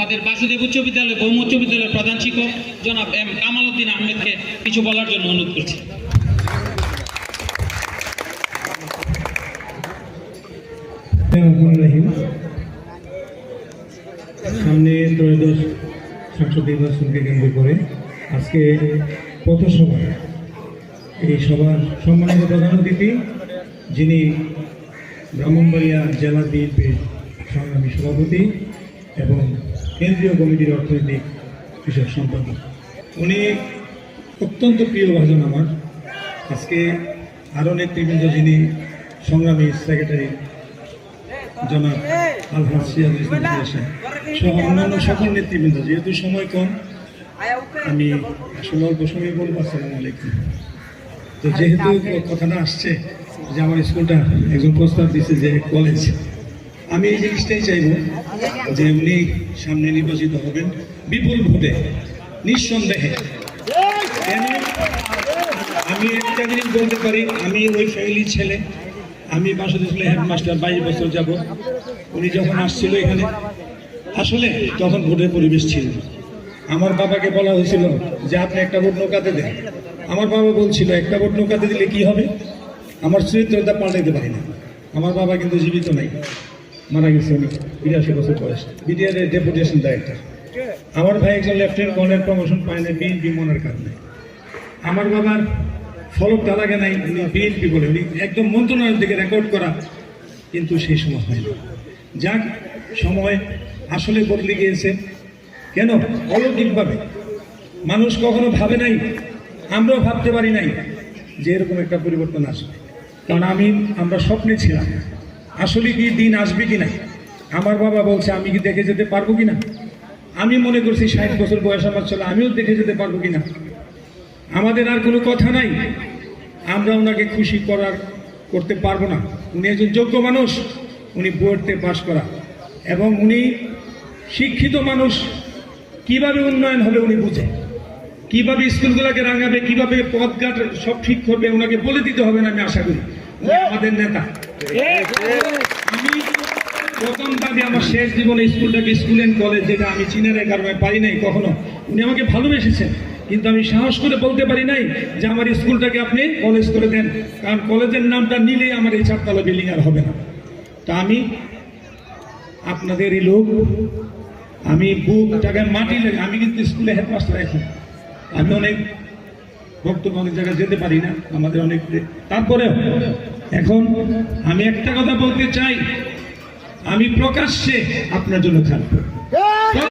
আমাদের বাসুদেব উচ্চ বিদ্যালয় ভৌম উচ্চ বিদ্যালয়ের প্রধান শিক্ষক জনাব এম কামাল উদ্দিন আহমেদকে কিছু বলার জন্য অনুরোধ করছি। সামনে ত্রয়োদশ সংসদ নির্বাচনকে কেন্দ্র করে আজকে পথসভা, এই সভার সম্মানিত প্রধান অতিথি যিনি ব্রাহ্মণবাড়িয়া জেলা বিএনপির সংগ্রামী সভাপতি এবং কেন্দ্রীয় কমিটির অর্থনৈতিক বিষয়ক সম্পাদক, উনি অত্যন্ত প্রিয় ভাজন আমার। আজকে আরও নেতৃবৃন্দ যিনি সংগ্রামী সেক্রেটারি জনাব আলহাজ সিরাজুল ইসলাম সহ অন্যান্য সকল নেতৃবৃন্দ, যেহেতু সময় কম আমি আসলে অল্প সময় বলবো। আসসালামু আলাইকুম। তো যেহেতু কথাটা আসছে যে আমার স্কুলটা একজন প্রস্তাব দিচ্ছে যে কলেজ, আমি এই জিনিসটাই চাইব যে উনি সামনে নির্বাচিত হবেন বিপুল ভোটে, নিঃসন্দেহে। আমি একটা জিনিস বলতে পারি, আমি ওই ফ্যামিলির ছেলে। আমি বাসুদেব হেডমাস্টার 22 বছর যাব। উনি যখন আসছিল এখানে, আসলে তখন ভোটের পরিবেশ ছিল। আমার বাবাকে বলা হয়েছিল যে আপনি একটা ভোট নৌকাতে দেন। আমার বাবা বলছিল একটা ভোট নৌকাতে দিলে কি হবে, আমার চরিত্রটা পাল্টাইতে পারি না। আমার বাবা কিন্তু জীবিত নাই, মারা গেছে উনি 82 বছর বয়স, বিডিআরের ডেপুটেশন ডাইরেক্টর। আমার ভাই একজন লেফটেন্যান্ট কর্নেল প্রমোশন পায় না বিএনপি মনের কারণে। আমার বাবার ফলকটা লাগে নাই, উনি বিএনপি বলে, উনি একদম মন্ত্রণালয়ের দিকে রেকর্ড করা, কিন্তু সেই সময় হয়নি। যাক, সময় আসলে বদলে গিয়েছে। কেন? অলৌকিকভাবে। মানুষ কখনো ভাবে নাই, আমরাও ভাবতে পারি নাই যে এরকম একটা পরিবর্তন আসবে। কারণ আমরা স্বপ্নে ছিলাম আসলে কি দিন আসবে কিনা। আমার বাবা বলছে আমি কি দেখে যেতে পারবো কিনা। আমি মনে করছি 60 বছর বয়স আমার চলে, আমিও দেখে যেতে পারবো কিনা। আমাদের আর কোনো কথা নাই, আমরা ওনাকে খুশি করতে পারবো না। উনি একজন যোগ্য মানুষ, উনি বোর্ডে পাশ করা, এবং উনি শিক্ষিত মানুষ। কিভাবে উন্নয়ন হবে উনি বুঝে, কিভাবে স্কুলগুলোকে রাঙাবে, কিভাবে পথঘাট সব ঠিক করবে, ওনাকে বলে দিতে হবে না। আমি আশা করি আমাদের নেতা। আমি প্রথম দাবি আমার শেষ জীবনে স্কুলটাকে স্কুল অ্যান্ড কলেজ, যেটা আমি চিনার কারণে পারি নাই কখনো। উনি আমাকে ভালোবেসেছেন, কিন্তু আমি সাহস করে বলতে পারি নাই যে আমার স্কুলটাকে আপনি কলেজ করে দেন, কারণ কলেজের নামটা নিলেই আমার এই 4 তলা বিল্ডিং আর হবে না। তা আমি আপনাদেরই লোক, আমি বুক টাকায় মাটি লেগে, আমি কিন্তু স্কুলে হেডমাস্টার এখন। আমি অনেক বক্তব্য অনেক জায়গায় যেতে পারি না, আমাদের অনেক, তারপরেও এখন আমি একটা কথা বলতে চাই, আমি প্রকাশ্যে আপনার জন্য খারাপ